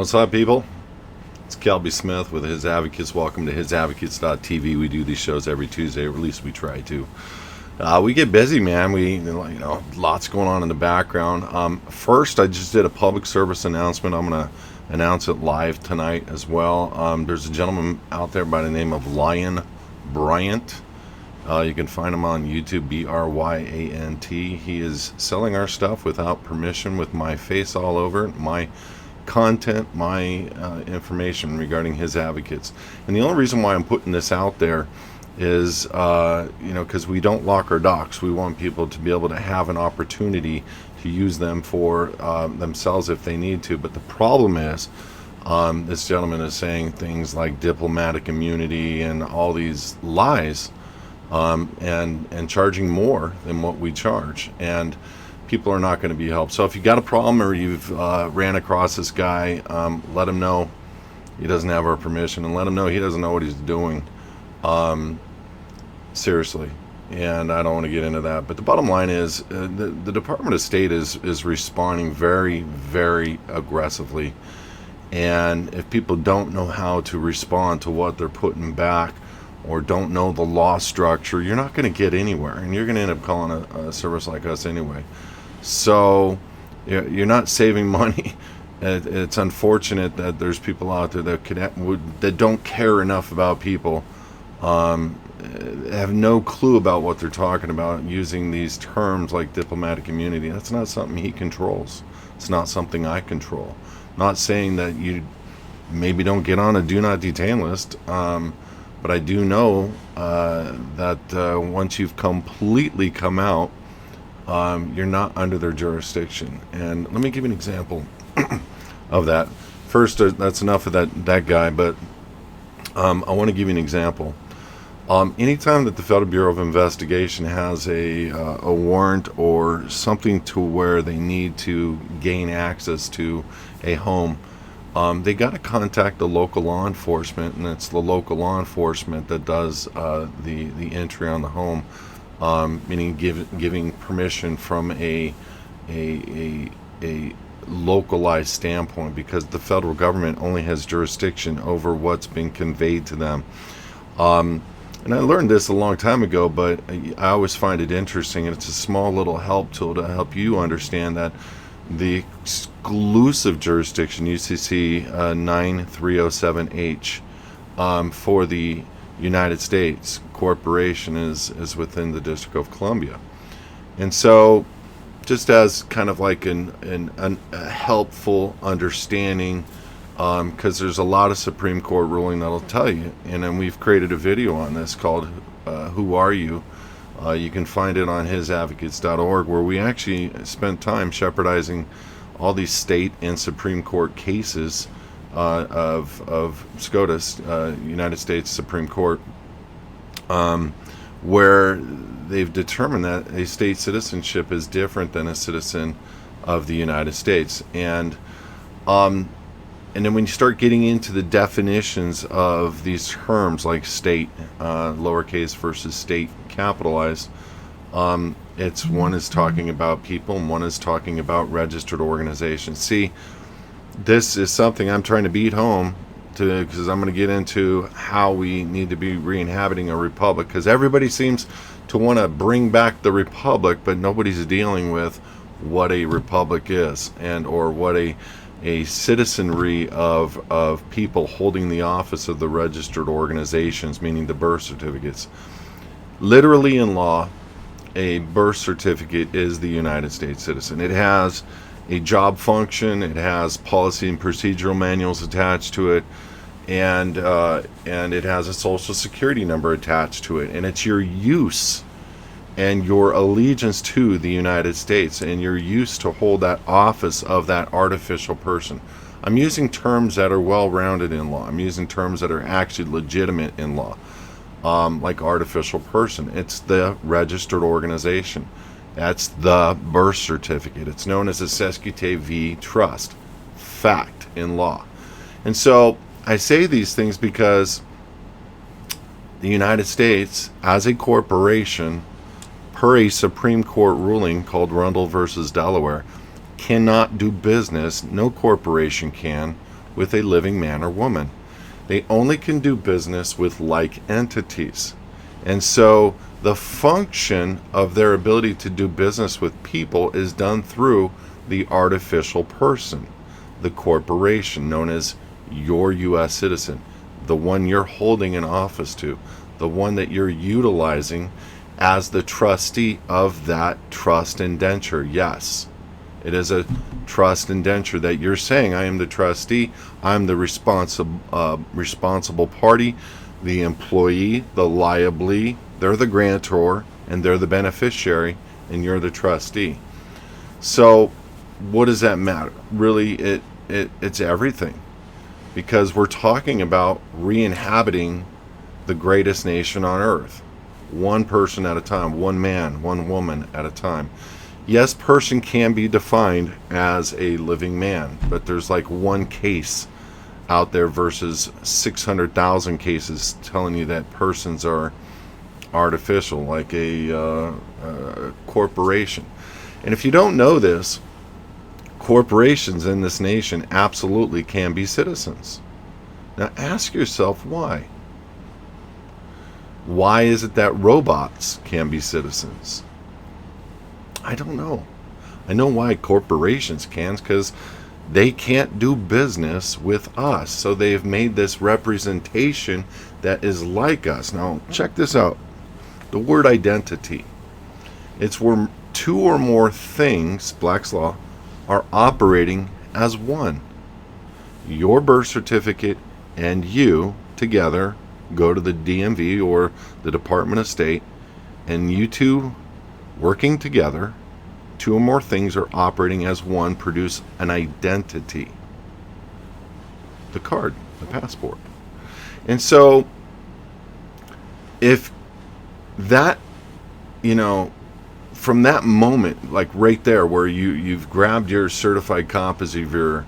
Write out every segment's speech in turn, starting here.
What's up, people? It's Kelby Smith with HISAdvocates. Welcome to HISAdvocates.tv. We do these shows every Tuesday, or at least we try to. We get busy, man. Lots going on in the background. First, I just did a public service announcement. I'm going to announce it live tonight as well. There's a gentleman out there by the name of Lion Bryant. You can find him on YouTube, Bryant. He is selling our stuff without permission, with my face all over it, my content, my information regarding HISAdvocates. And the only reason why I'm putting this out there is, because we don't lock our docs. We want people to be able to have an opportunity to use them for themselves if they need to. But the problem is, this gentleman is saying things like diplomatic immunity and all these lies, and charging more than what we charge. And people are not going to be helped. So if you got a problem, or you've ran across this guy, let him know he doesn't have our permission, and let him know he doesn't know what he's doing. Seriously. And I don't want to get into that, but the bottom line is, the Department of State is responding very, very aggressively. And if people don't know how to respond to what they're putting back, or don't know the law structure, you're not going to get anywhere, and you're going to end up calling a service like us anyway. So you're not saving money. It's unfortunate that there's people out there that don't care enough about people, have no clue about what they're talking about, using these terms like diplomatic immunity. That's not something he controls. It's not something I control. Not saying that you maybe don't get on a do not detain list, but I do know that once you've completely come out, you're not under their jurisdiction. And let me give you an example of that. First, that's enough of that guy, but I want to give you an example. Anytime that the Federal Bureau of Investigation has a warrant or something to where they need to gain access to a home, they got to contact the local law enforcement, and it's the local law enforcement that does the entry on the home, meaning giving permission from a localized standpoint, because the federal government only has jurisdiction over what's been conveyed to them. And I learned this a long time ago, but I always find it interesting, and it's a small little help tool to help you understand that the exclusive jurisdiction, UCC 9307H, for the United States corporation is within the District of Columbia. And so, just as kind of like a helpful understanding, because there's a lot of Supreme Court ruling that'll tell you, and then we've created a video on this called Who Are You? You can find it on HISAdvocates.org, where we actually spent time shepherdizing all these state and Supreme Court cases of SCOTUS, United States Supreme Court, where they've determined that a state citizenship is different than a citizen of the United States. And then when you start getting into the definitions of these terms like state, lowercase, versus state, capitalized, it's one is talking about people and one is talking about registered organizations. See, this is something I'm trying to beat home to, because I'm going to get into how we need to be re-inhabiting a republic, because everybody seems to want to bring back the republic, but nobody's dealing with what a republic is, and or what a citizenry of people holding the office of the registered organizations, meaning the birth certificates. Literally in law, a birth certificate is the United States citizen. It has a job function, it has policy and procedural manuals attached to it, and it has a social security number attached to it, and it's your use and your allegiance to the United States, and your use to hold that office of that artificial person. I'm using terms that are well-rounded in law. I'm using terms that are actually legitimate in law, like artificial person. It's the registered organization. That's the birth certificate. It's known as a sesquite v. trust. Fact in law. And so I say these things because the United States, as a corporation, per a Supreme Court ruling called Rundle versus Delaware, cannot do business, no corporation can, with a living man or woman. They only can do business with like entities. And so the function of their ability to do business with people is done through the artificial person, the corporation known as your U.S. citizen, the one you're holding an office to, the one that you're utilizing as the trustee of that trust indenture. Yes, it is a trust indenture that you're saying, I am the trustee, I'm the responsible party, the employee, the liablee, they're the grantor, and they're the beneficiary, and you're the trustee. So what does that matter? Really, it's everything, because we're talking about re-inhabiting the greatest nation on earth, one person at a time, one man, one woman at a time. Yes, person can be defined as a living man, but there's like one case out there versus 600,000 cases telling you that persons are artificial, like a corporation. And if you don't know this, corporations in this nation absolutely can be citizens. Now ask yourself why. Why is it that robots can be citizens? I don't know. I know why corporations can, because they can't do business with us. So they've made this representation that is like us. Now, check this out. The word identity. It's where two or more things, Black's Law, are operating as one. Your birth certificate and you together go to the DMV or the Department of State, and you two working together, two or more things are operating as one, produce an identity. The card, the passport. And so if that, from that moment, like right there where you've grabbed your certified copies of your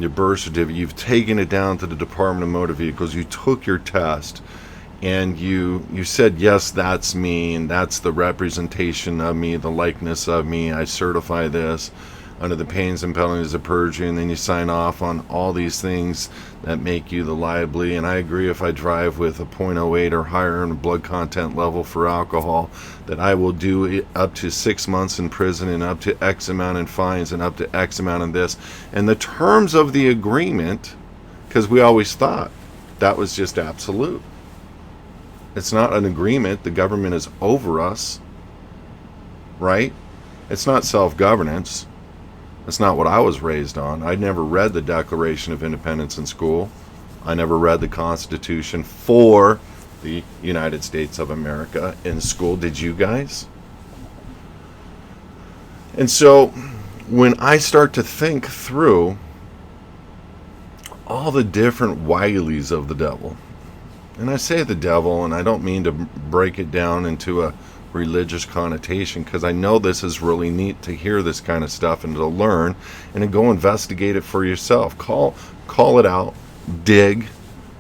birth certificate, you've taken it down to the Department of Motor Vehicles, you took your test, and you said, yes, that's me, and that's the representation of me, the likeness of me, I certify this under the pains and penalties of perjury, and then you sign off on all these things that make you the liablee. And I agree, if I drive with a .08 or higher in blood content level for alcohol, that I will do up to 6 months in prison and up to X amount in fines and up to X amount in this. And the terms of the agreement, because we always thought that was just absolute. It's not an agreement. The government is over us, right? It's not self-governance. That's not what I was raised on. I never read the Declaration of Independence in school. I never read the Constitution for the United States of America in school. Did you guys? And so when I start to think through all the different wilies of the devil, and I say the devil, and I don't mean to break it down into a religious connotation, because I know this is really neat to hear this kind of stuff and to learn and to go investigate it for yourself. Call it out, dig,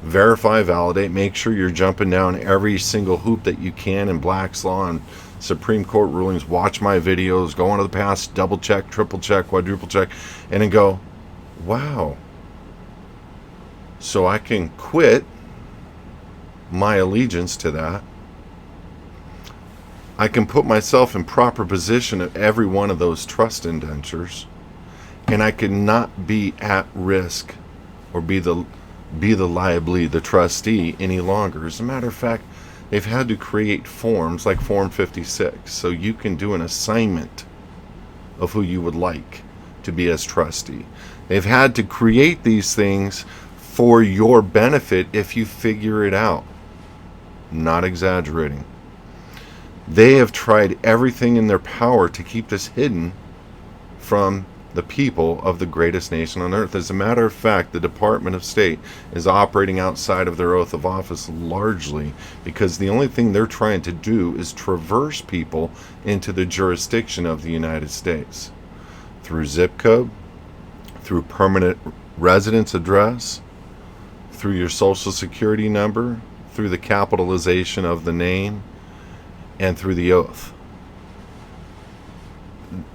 verify, validate, make sure you're jumping down every single hoop that you can in Black's Law and Supreme Court rulings. Watch my videos, go into the past, double check, triple check, quadruple check, and then go, wow, so I can quit my allegiance to that. I can put myself in proper position at every one of those trust indentures, and I can not be at risk or be the liablee, the trustee, any longer. As a matter of fact, they've had to create forms like Form 56 so you can do an assignment of who you would like to be as trustee. They've had to create these things for your benefit if you figure it out. Not exaggerating. They have tried everything in their power to keep this hidden from the people of the greatest nation on earth. As a matter of fact, the Department of State is operating outside of their oath of office largely because the only thing they're trying to do is traverse people into the jurisdiction of the United States through zip code, through permanent residence address, through your social security number, through the capitalization of the name, and through the oath.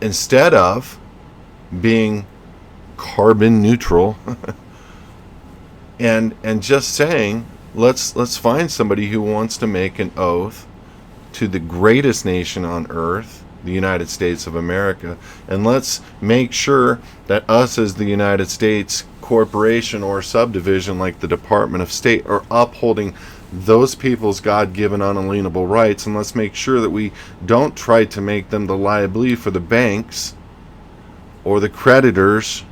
Instead of being carbon neutral and just saying, let's find somebody who wants to make an oath to the greatest nation on earth, the United States of America, and let's make sure that us as the United States corporation or subdivision like the Department of State are upholding those people's God-given unalienable rights, and let's make sure that we don't try to make them the liability for the banks or the creditors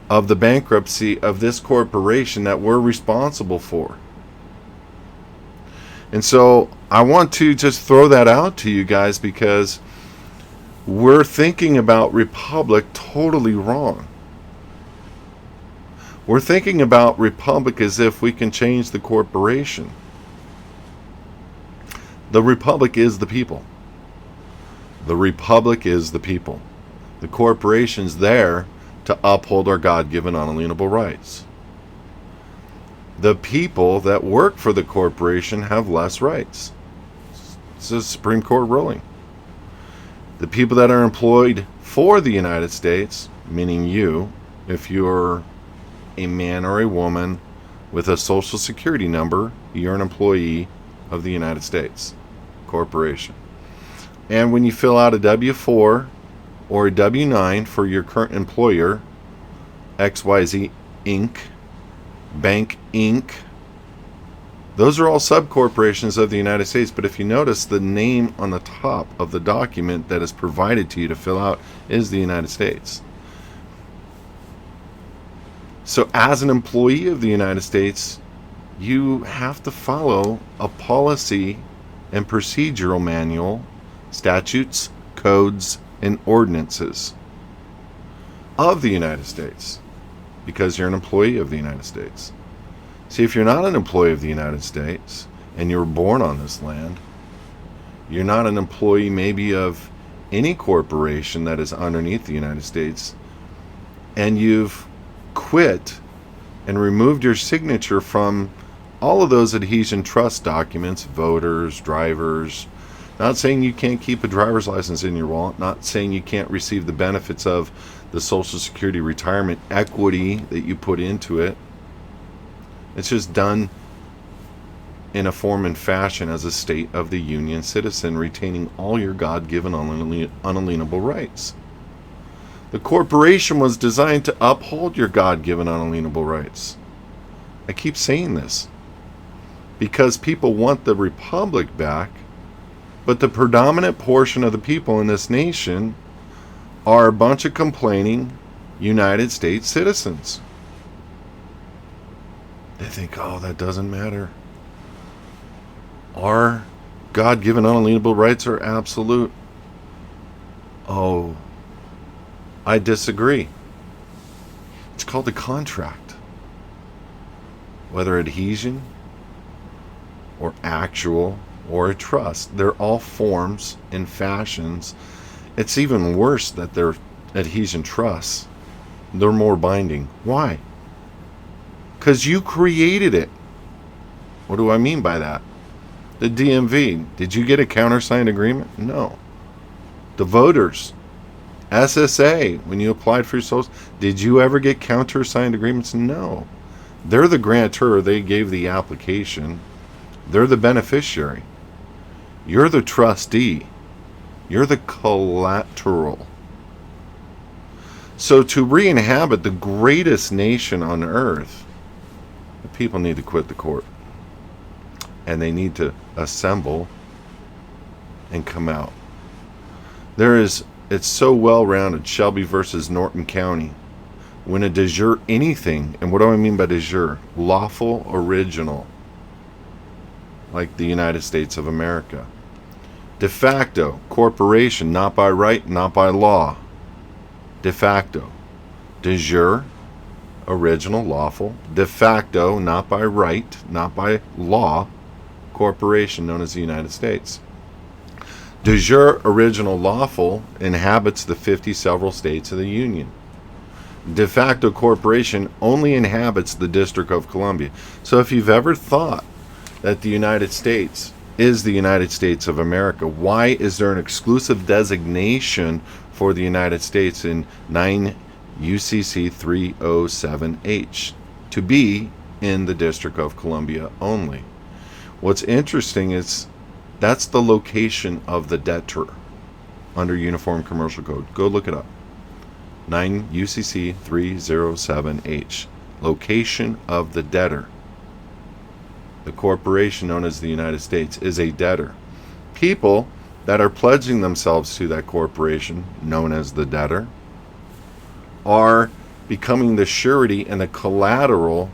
of the bankruptcy of this corporation that we're responsible for. And so I want to just throw that out to you guys, because we're thinking about republic totally wrong. We're thinking about republic as if we can change the corporation. The republic is the people. The republic is the people. The corporation's there to uphold our God-given unalienable rights. The people that work for the corporation have less rights. It's a Supreme Court ruling. The people that are employed for the United States, meaning you, if you're a man or a woman with a social security number, you're an employee of the United States corporation. And when you fill out a W-4 or a W-9 for your current employer, XYZ Inc., Bank Inc., those are all subcorporations of the United States. But if you notice, the name on the top of the document that is provided to you to fill out is the United States. So as an employee of the United States, you have to follow a policy and procedural manual, statutes, codes, and ordinances of the United States, because you're an employee of the United States. See, if you're not an employee of the United States and you were born on this land, you're not an employee maybe of any corporation that is underneath the United States, and you've quit and removed your signature from all of those adhesion trust documents, voters, drivers. Not saying you can't keep a driver's license in your wallet, not saying you can't receive the benefits of the Social Security retirement equity that you put into it. It's just done in a form and fashion as a State of the Union citizen, retaining all your God-given unalienable rights. The corporation was designed to uphold your God-given unalienable rights. I keep saying this because people want the republic back, but the predominant portion of the people in this nation are a bunch of complaining United States citizens. They think, oh, that doesn't matter. Our God-given unalienable rights are absolute. Oh, I disagree. It's called a contract. Whether adhesion or actual or a trust, they're all forms and fashions. It's even worse that they're adhesion trusts. They're more binding. Why? Because you created it. What do I mean by that? The DMV, did you get a countersigned agreement? No. The voters, SSA, when you applied for your social, did you ever get countersigned agreements? No. They're the grantor. They gave the application. They're the beneficiary. You're the trustee. You're the collateral. So to re-inhabit the greatest nation on earth, the people need to quit the court. And they need to assemble and come out. It's so well-rounded. Shelby versus Norton County. When a de jure anything, and what do I mean by de jure? Lawful original, like the United States of America. De facto, corporation, not by right, not by law. De facto. De jure, original, lawful. De facto, not by right, not by law. Corporation known as the United States. De jure, original, lawful inhabits the 50 several states of the Union. De facto corporation only inhabits the District of Columbia. So if you've ever thought that the United States is the United States of America, why is there an exclusive designation for the United States in 9 UCC 307H to be in the District of Columbia only. What's interesting is that's the location of the debtor under Uniform Commercial Code. Go look it up. 9 UCC 307H. Location of the debtor. The corporation known as the United States is a debtor. People that are pledging themselves to that corporation known as the debtor are becoming the surety and the collateral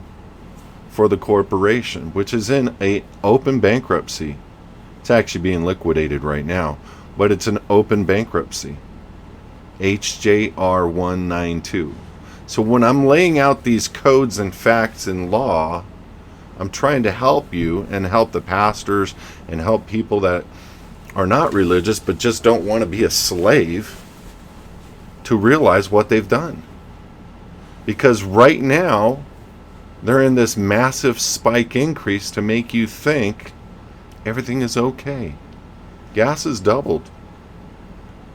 for the corporation, which is in an open bankruptcy. It's actually being liquidated right now, but it's an open bankruptcy. HJR 192. So when I'm laying out these codes and facts in law, I'm trying to help you and help the pastors and help people that are not religious but just don't want to be a slave to realize what they've done. Because right now, they're in this massive spike increase to make you think everything is okay. Gas has doubled.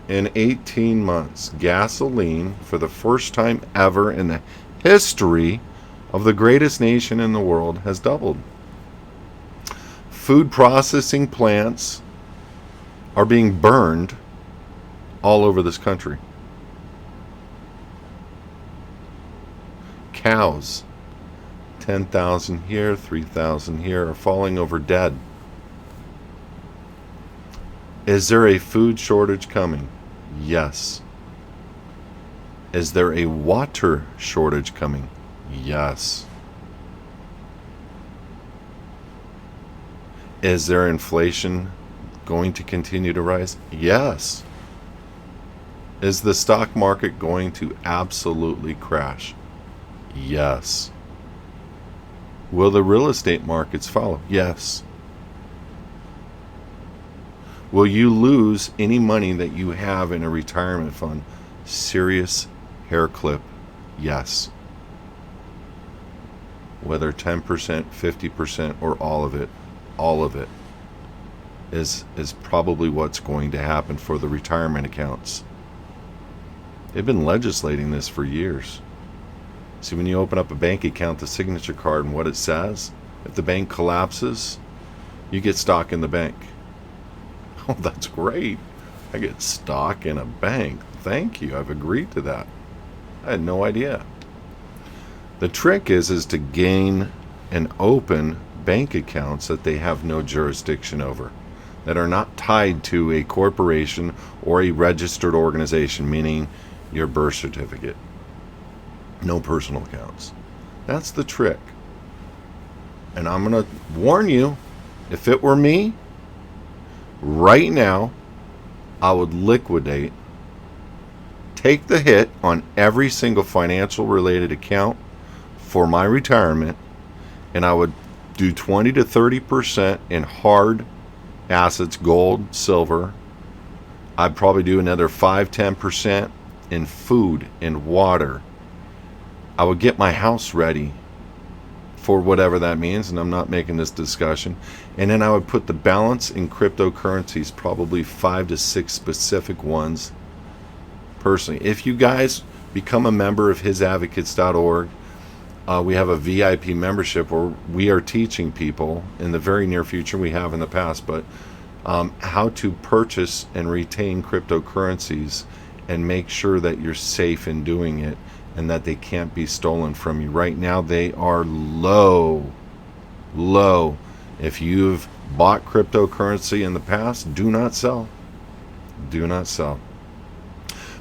In 18 months, gasoline, for the first time ever in the history of the greatest nation in the world, has doubled. Food processing plants are being burned all over this country. Cows, 10,000 here, 3,000 here, are falling over dead. Is there a food shortage coming? Yes. Is there a water shortage coming? Yes. Is there inflation going to continue to rise? Yes. Is the stock market going to absolutely crash? Yes. Will the real estate markets follow? Yes. Will you lose any money that you have in a retirement fund? Serious hair clip? Yes. Whether 10%, 50%, or all of it is probably what's going to happen for the retirement accounts. They've been legislating this for years. See, when you open up a bank account, the signature card and what it says, if the bank collapses, you get stock in the bank. Oh, that's great. I get stock in a bank. Thank you. I've agreed to that. I had no idea. The trick is to gain and open bank accounts that they have no jurisdiction over, that are not tied to a corporation or a registered organization, meaning your birth certificate. No personal accounts. That's the trick. And I'm going to warn you, if it were me, right now, I would liquidate, take the hit on every single financial related account for my retirement, and I would do 20 to 30% in hard assets, gold, silver. I'd probably do another 5-10% in food and water. I would get my house ready for whatever that means, and I'm not making this discussion. And then I would put the balance in cryptocurrencies, probably 5 to 6 specific ones personally. If you guys become a member of HISAdvocates.org, we have a VIP membership where we are teaching people in the very near future, we have in the past, but how to purchase and retain cryptocurrencies and make sure that you're safe in doing it and that they can't be stolen from you. Right now they are low. If you've bought cryptocurrency in the past, do not sell. Do not sell.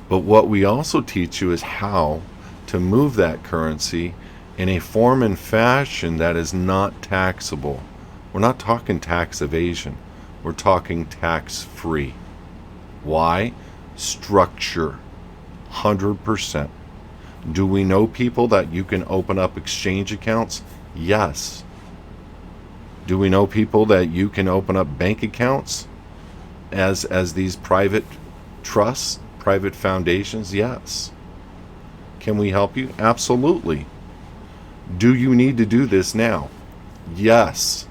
But what we also teach you is how to move that currency in a form and fashion that is not taxable. We're not talking tax evasion. We're talking tax-free. Why? Structure. 100%. Do we know people that you can open up exchange accounts? Yes. Do we know people that you can open up bank accounts as these private trusts, private foundations? Yes. Can we help you? Absolutely. Do you need to do this now? Yes.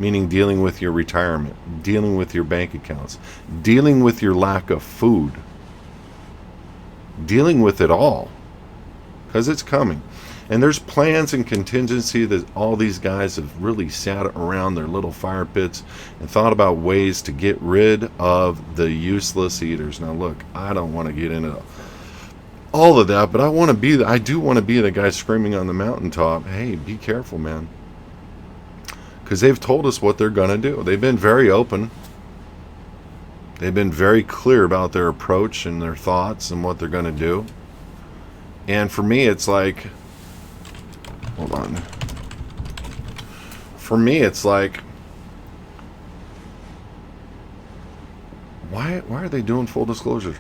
Meaning dealing with your retirement, dealing with your bank accounts, dealing with your lack of food, dealing with it all, because it's coming. And there's plans and contingency that all these guys have really sat around their little fire pits and thought about ways to get rid of the useless eaters. Now look, I don't want to get into all of that, but I do want to be the guy screaming on the mountaintop, hey, be careful, man. Because they've told us what they're going to do. They've been very open. They've been very clear about their approach and their thoughts and what they're going to do. And for me, it's like, hold on. For me, it's like, why are they doing full disclosure?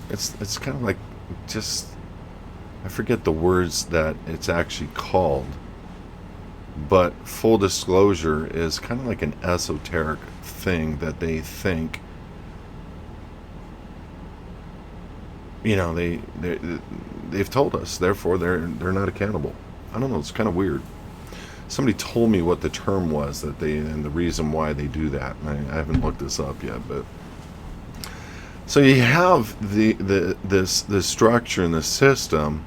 It's kind of like, just, I forget the words that it's actually called, but full disclosure is kind of like an esoteric thing that they think, you know, they've told us, therefore they're not accountable. I don't know, it's kind of weird. Somebody told me what the term was that and the reason why they do that, and I haven't looked this up yet, but so you have this structure and the system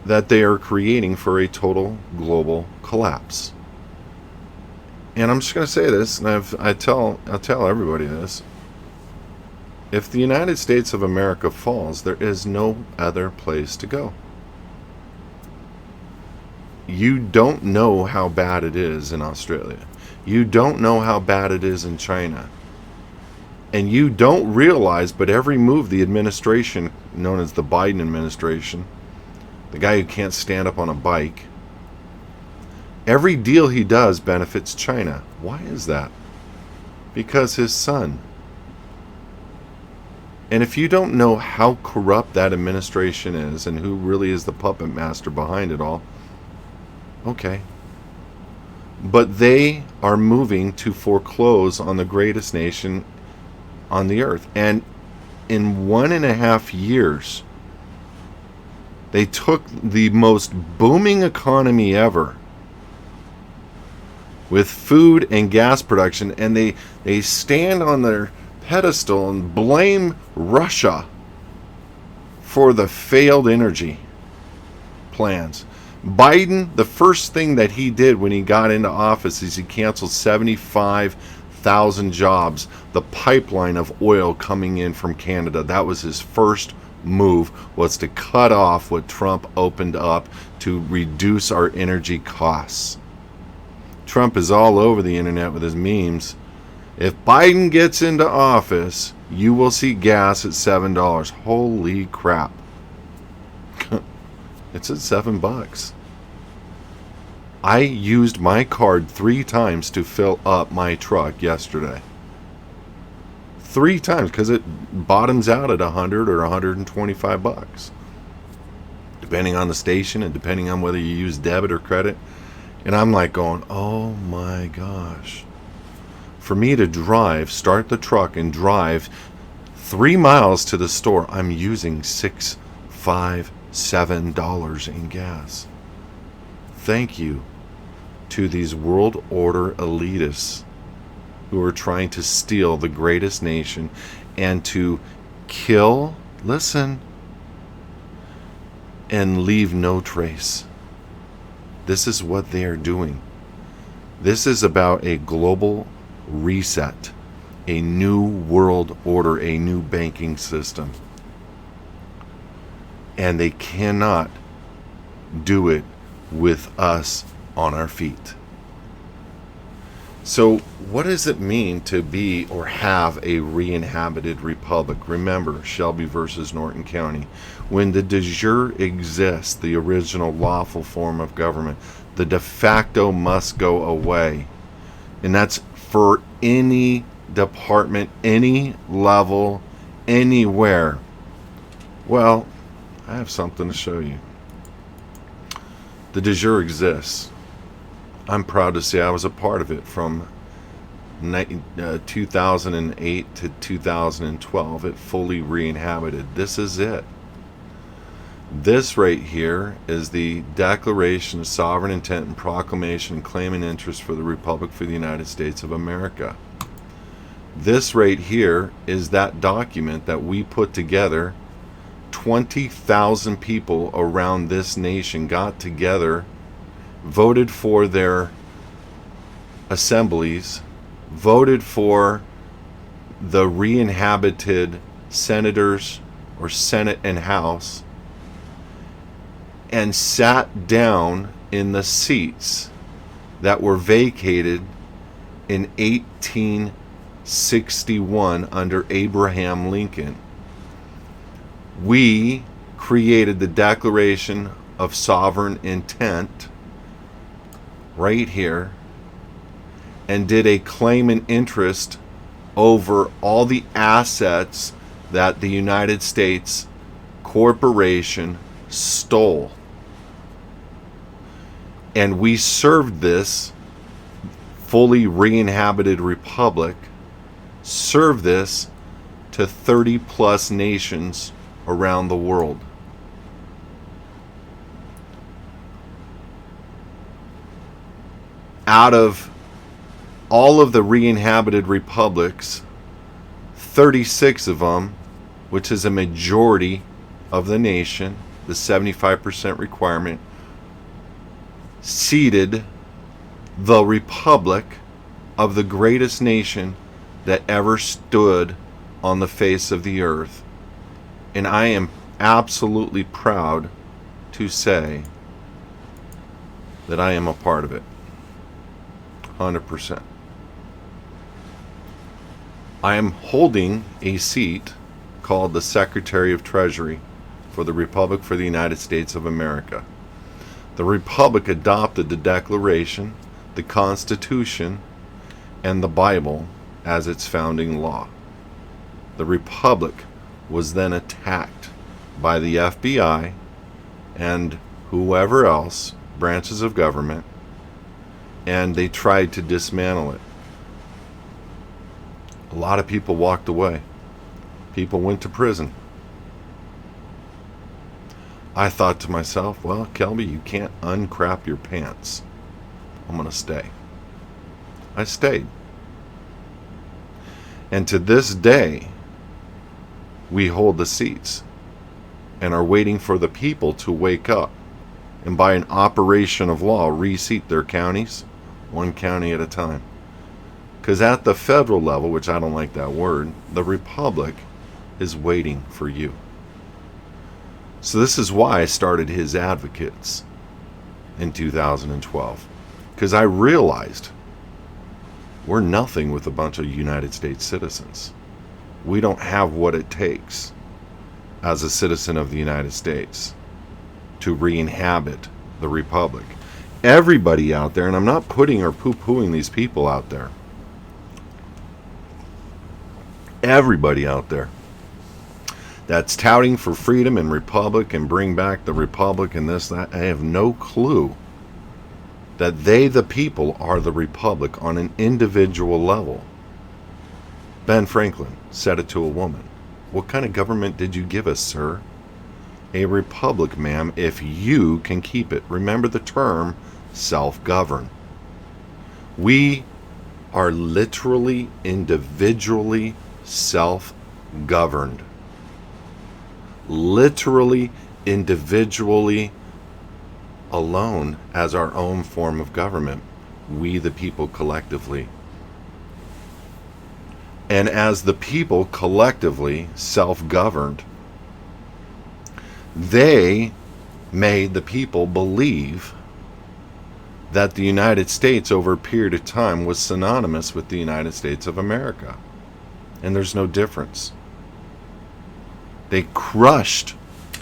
that they are creating for a total global collapse. And I'm just going to say this, and I'll tell everybody this. If the United States of America falls, there is no other place to go. You don't know how bad it is in Australia. You don't know how bad it is in China. And you don't realize, but every move the administration, known as the Biden administration, the guy who can't stand up on a bike, every deal he does benefits China. Why is that? Because his son. And if you don't know how corrupt that administration is and who really is the puppet master behind it all, okay. But they are moving to foreclose on the greatest nation on the earth. And in 1.5 years, they took the most booming economy ever with food and gas production, and they stand on their pedestal and blame Russia for the failed energy plans. Biden, the first thing that he did when he got into office is he canceled 75,000 jobs, the pipeline of oil coming in from Canada. That was his first move, was to cut off what Trump opened up to reduce our energy costs. Trump is all over the internet with his memes. If Biden gets into office, you will see gas at $7. Holy crap. It's at $7. I used my card 3 times to fill up my truck yesterday. 3 times, because it bottoms out at $100 or $125, depending on the station and depending on whether you use debit or credit. And I'm like going, oh my gosh. For me to drive, start the truck and drive 3 miles to the store, I'm using $6, $5, $7 in gas. Thank you to these world order elitists who are trying to steal the greatest nation and to kill, listen, and leave no trace. This is what they are doing. This is about a global reset, a new world order, a new banking system. And they cannot do it with us on our feet. So what does it mean to be or have a re-inhabited republic? Remember, Shelby versus Norton County. When the de jure exists, the original lawful form of government, the de facto must go away. And that's for any department, any level, anywhere. Well, I have something to show you. The de jure exists. I'm proud to say I was a part of it from 2008 to 2012. It fully re-inhabited. This is it. This right here is the Declaration of Sovereign Intent and Proclamation claiming interest for the Republic for the United States of America. This right here is that document that we put together 20,000 people around this nation got together, voted for their assemblies, voted for the re-inhabited senators or Senate and House, and sat down in the seats that were vacated in 1861 under Abraham Lincoln. We created the Declaration of Sovereign Intent right here and did a claim and interest over all the assets that the United States corporation stole. And we served this fully re-inhabited republic, served this to 30 plus nations around the world. Out of all of the re-inhabited republics, 36 of them, which is a majority of the nation, the 75% requirement, ceded the republic of the greatest nation that ever stood on the face of the earth. And I am absolutely proud to say that I am a part of it. 100%. I am holding a seat called the Secretary of Treasury for the Republic for the United States of America. The Republic adopted the Declaration, the Constitution, and the Bible as its founding law. The Republic was then attacked by the FBI and whoever else, branches of government, and they tried to dismantle it. A lot of people walked away. People went to prison. I thought to myself, well, Kelby, you can't uncrap your pants. I'm going to stay. I stayed. And to this day, we hold the seats and are waiting for the people to wake up and by an operation of law reseat their counties, one county at a time. Because at the federal level, which I don't like that word, the Republic is waiting for you. So this is why I started HISAdvocates in 2012. Because I realized we're nothing with a bunch of United States citizens. We don't have what it takes as a citizen of the United States to re-inhabit the Republic. Everybody out there, and I'm not putting or poo-pooing these people out there, everybody out there that's touting for freedom and republic and bring back the republic and this, that, I have no clue that they, the people, are the republic on an individual level. Ben Franklin said it to a woman. What kind of government did you give us, sir? A republic, ma'am, if you can keep it. Remember the term self-govern. We are literally, individually self-governed. Literally, individually alone as our own form of government. We the people collectively. And as the people collectively self-governed, they made the people believe that the United States over a period of time was synonymous with the United States of America. And there's no difference. They crushed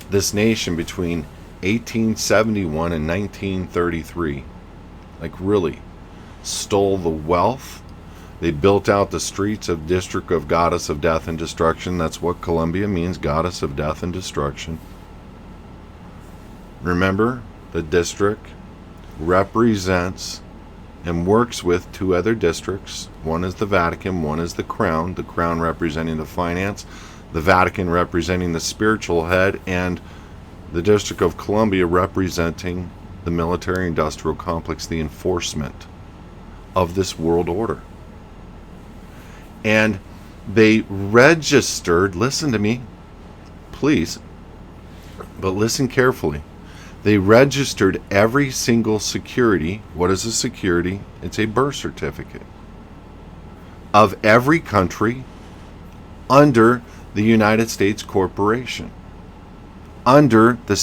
this nation between 1871 and 1933. Like really. Stole the wealth. They built out the streets of District of Goddess of Death and Destruction. That's what Columbia means, Goddess of Death and Destruction. Remember, the district represents and works with two other districts. One is the Vatican, one is the Crown representing the finance, the Vatican representing the spiritual head, and the District of Columbia representing the military-industrial complex, the enforcement of this world order. And they registered, listen to me, please, But listen carefully. They registered every single security. What is a security? It's a birth certificate of every country under the United States Corporation, under the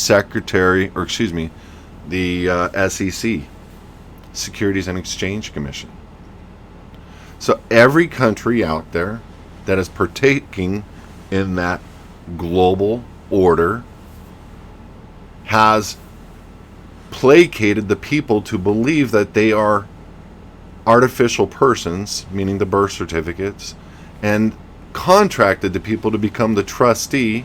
the SEC, Securities and Exchange Commission. So every country out there that is partaking in that global order has placated the people to believe that they are artificial persons, meaning the birth certificates, and contracted the people to become the trustee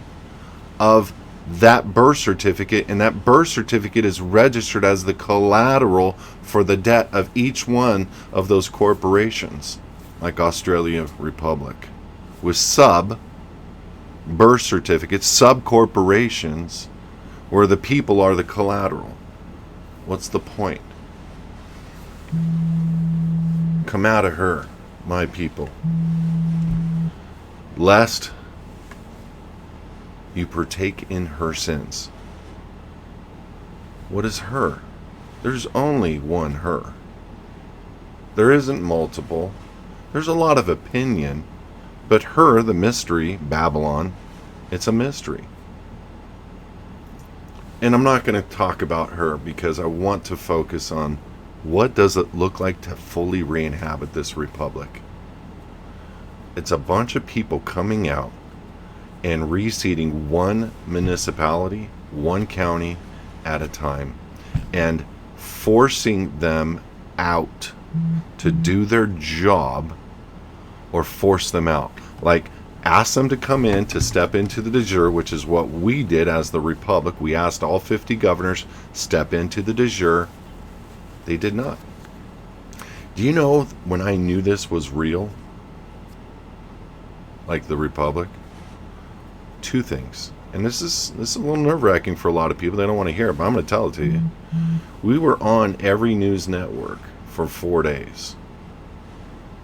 of that birth certificate, and that birth certificate is registered as the collateral for the debt of each one of those corporations, like Australia Republic, with sub birth certificates, sub corporations, where the people are the collateral. What's the point? Come out of her, my people, lest you partake in her sins. What is her? There's only one her. There isn't multiple. There's a lot of opinion, but her, the mystery, Babylon, it's a mystery. And I'm not going to talk about her because I want to focus on what does it look like to fully re-inhabit this republic. It's a bunch of people coming out and reseeding one municipality, one county at a time, and forcing them out to do their job, or force them out. Like, ask them to come in to step into the de jure, which is what we did as the Republic. We asked all 50 governors, step into the de jure. They did not. Do you know when I knew this was real? Like the Republic? Two things. And this is a little nerve-wracking for a lot of people. They don't want to hear it, but I'm going to tell it to you. We were on every news network for 4 days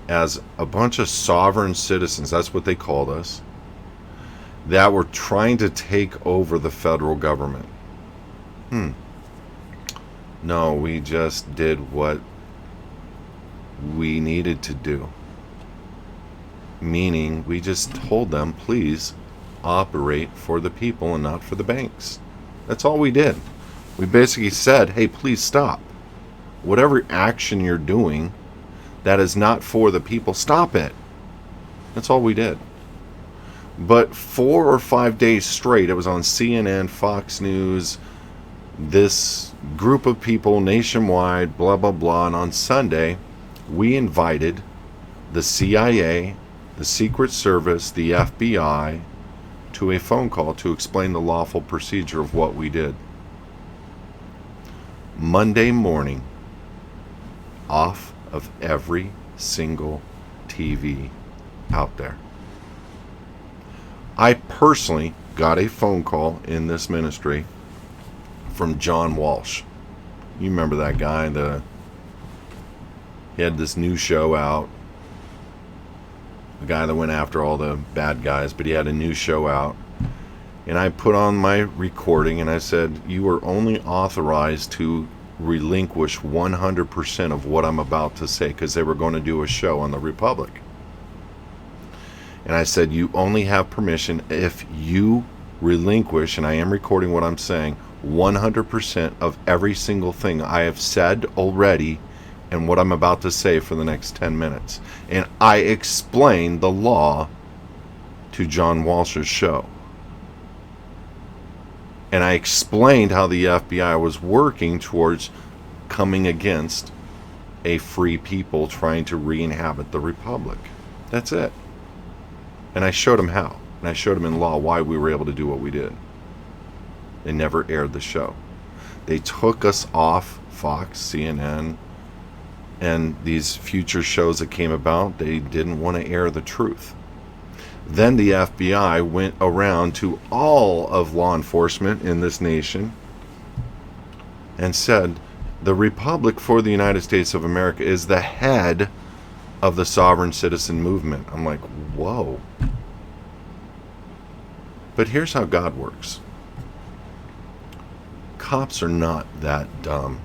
as a bunch of sovereign citizens, that's what they called us, that were trying to take over the federal government. No, we just did what we needed to do. Meaning, we just told them, please operate for the people and not for the banks. That's all we did. We basically said, hey, please stop. Whatever action you're doing that is not for the people, stop it. That's all we did. But 4 or 5 days straight, it was on CNN, Fox News, this group of people nationwide, blah, blah, blah. And on Sunday, we invited the CIA, the Secret Service, the FBI, to a phone call to explain the lawful procedure of what we did. Monday morning, off of every single TV out there. I personally got a phone call in this ministry from John Walsh. You remember that guy? He had this new show out. The guy that went after all the bad guys, but he had a new show out. And I put on my recording and I said, you are only authorized to relinquish 100% of what I'm about to say, because they were going to do a show on the Republic. And I said, you only have permission if you relinquish, and I am recording what I'm saying, 100% of every single thing I have said already and what I'm about to say for the next 10 minutes. And I explained the law to John Walsh's show. And I explained how the FBI was working towards coming against a free people trying to re-inhabit the Republic. That's it. And I showed him how. And I showed him in law why we were able to do what we did. They never aired the show. They took us off Fox, CNN, and these future shows that came about. They didn't want to air the truth. Then the FBI went around to all of law enforcement in this nation and said, the Republic for the United States of America is the head of the sovereign citizen movement. I'm like, whoa. But here's how God works. Cops are not that dumb.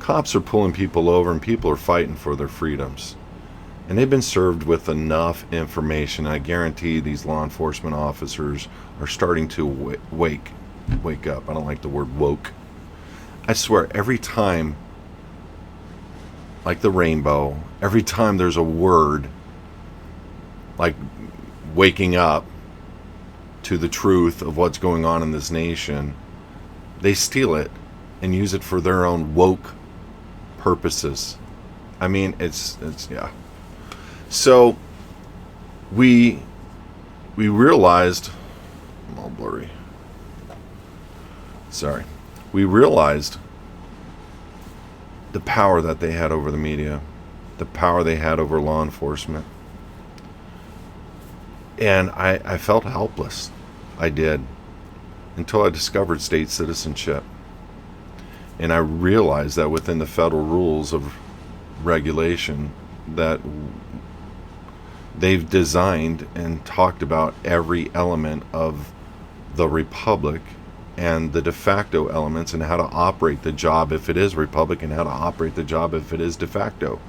Cops are pulling people over and people are fighting for their freedoms. And they've been served with enough information. I guarantee these law enforcement officers are starting to wake up. I don't like the word woke. I swear, every time, like the rainbow, every time there's a word like waking up to the truth of what's going on in this nation, they steal it and use it for their own woke purposes. I mean, it's yeah. So we realized, I'm all blurry. Sorry. We realized the power that they had over the media, the power they had over law enforcement. And I felt helpless. I did. Until I discovered state citizenship. And I realized that within the federal rules of regulation that they've designed and talked about every element of the republic and the de facto elements and how to operate the job if it is republic and how to operate the job if it is de facto.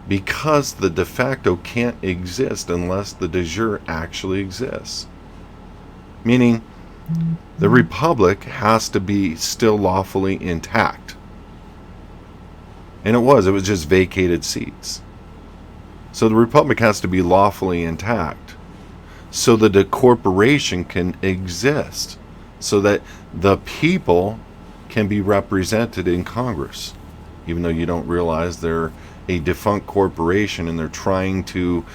Because the de facto can't exist unless the de jure actually exists. Meaning, the republic has to be still lawfully intact. And it was just vacated seats. So the republic has to be lawfully intact so that the corporation can exist, so that the people can be represented in Congress. Even though you don't realize they're a defunct corporation and they're trying to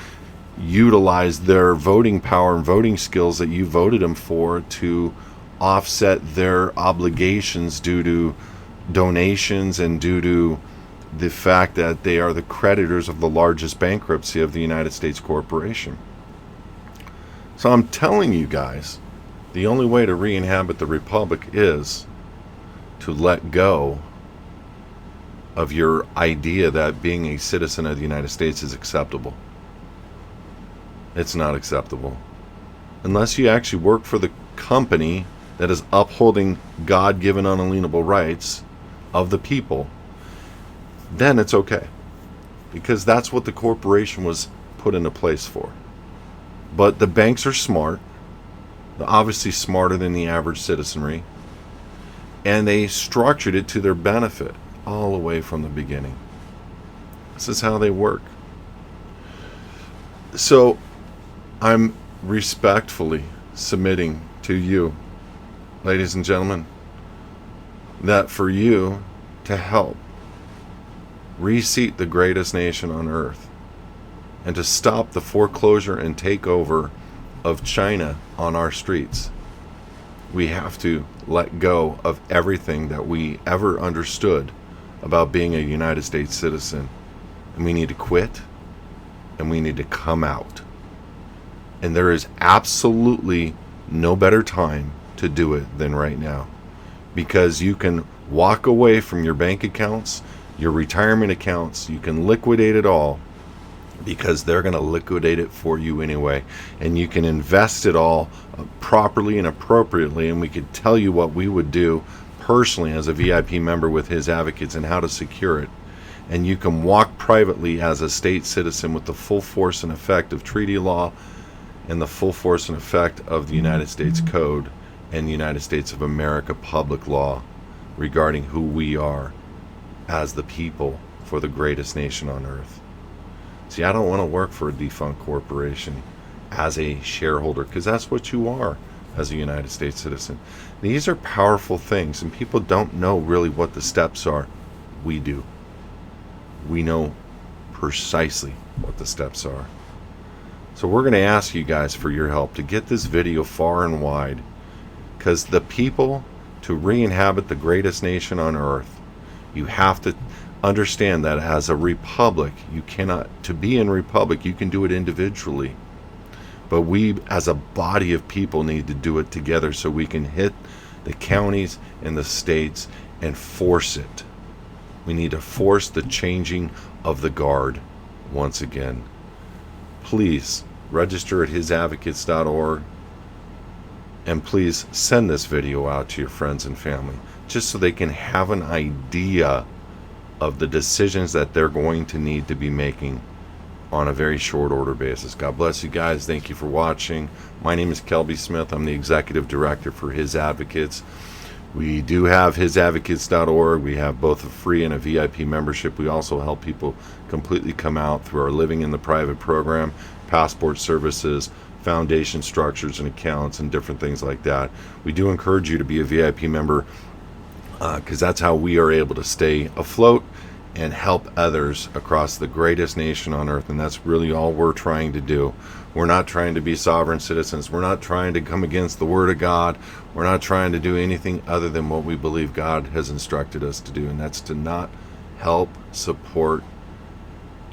utilize their voting power and voting skills that you voted them for to offset their obligations due to donations and due to the fact that they are the creditors of the largest bankruptcy of the United States corporation. So I'm telling you guys, the only way to re-inhabit the republic is to let go of your idea that being a citizen of the United States is acceptable. It's not acceptable. Unless you actually work for the company that is upholding God-given unalienable rights of the people, then it's okay. Because that's what the corporation was put into place for. But the banks are smart. They're obviously smarter than the average citizenry. And they structured it to their benefit all the way from the beginning. This is how they work. So I'm respectfully submitting to you, ladies and gentlemen, that for you to help reseat the greatest nation on earth and to stop the foreclosure and takeover of China on our streets, we have to let go of everything that we ever understood about being a United States citizen. And we need to quit and we need to come out. And there is absolutely no better time to do it than right now. Because you can walk away from your bank accounts, your retirement accounts, you can liquidate it all because they're going to liquidate it for you anyway. And you can invest it all properly and appropriately, and we could tell you what we would do personally as a VIP member with HISAdvocates and how to secure it. And you can walk privately as a state citizen with the full force and effect of treaty law and the full force and effect of the United States Code and the United States of America public law regarding who we are as the people for the greatest nation on earth. See, I don't want to work for a defunct corporation as a shareholder, because that's what you are as a United States citizen. These are powerful things, and people don't know really what the steps are. We do. We know precisely what the steps are. So we're going to ask you guys for your help to get this video far and wide, because the people, to re-inhabit the greatest nation on earth, you have to understand that as a republic, you cannot, to be in republic, you can do it individually. But we as a body of people need to do it together so we can hit the counties and the states and force it. We need to force the changing of the guard once again. Please register at HISAdvocates.org. And please send this video out to your friends and family, just so they can have an idea of the decisions that they're going to need to be making on a very short order basis. God bless you guys. Thank you for watching. My name is Kelby Smith. I'm the Executive Director for HISAdvocates. We do have HISAdvocates.org. We have both a free and a VIP membership. We also help people completely come out through our Living in the Private program, passport services, foundation structures and accounts, and different things like that. We do encourage you to be a VIP member because that's how we are able to stay afloat and help others across the greatest nation on earth. And that's really all we're trying to do. We're not trying to be sovereign citizens. We're not trying to come against the Word of God. We're not trying to do anything other than what we believe God has instructed us to do, and that's to not help support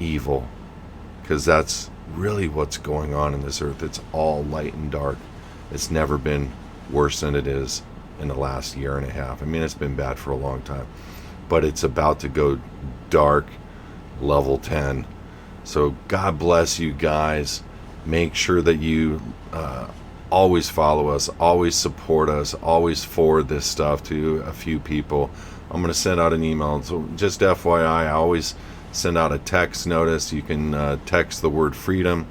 evil, because that's really what's going on in this earth. It's all light and dark. It's never been worse than it is in the last year and a half. I mean, it's been bad for a long time, but it's about to go dark, level 10. So God bless you guys. Make sure that you always follow us, always support us, always forward this stuff to a few people. I'm going to send out an email. So just FYI, I always send out a text notice. You can text the word freedom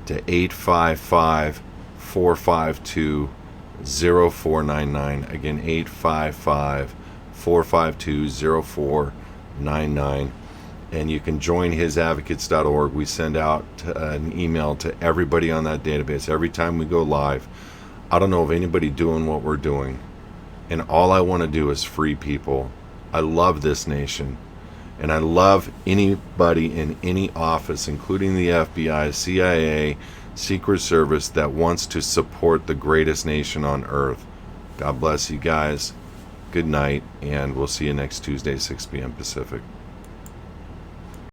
to 855-452-0499. Again, 855-452-0499. And you can join HISadvocates.org. We send out an email to everybody on that database every time we go live. I don't know of anybody doing what we're doing, and all I want to do is free people. I love this nation, and I love anybody in any office, including the FBI, CIA, Secret Service, that wants to support the greatest nation on earth. God bless you guys. Good night, and we'll see you next Tuesday, 6 p.m. Pacific.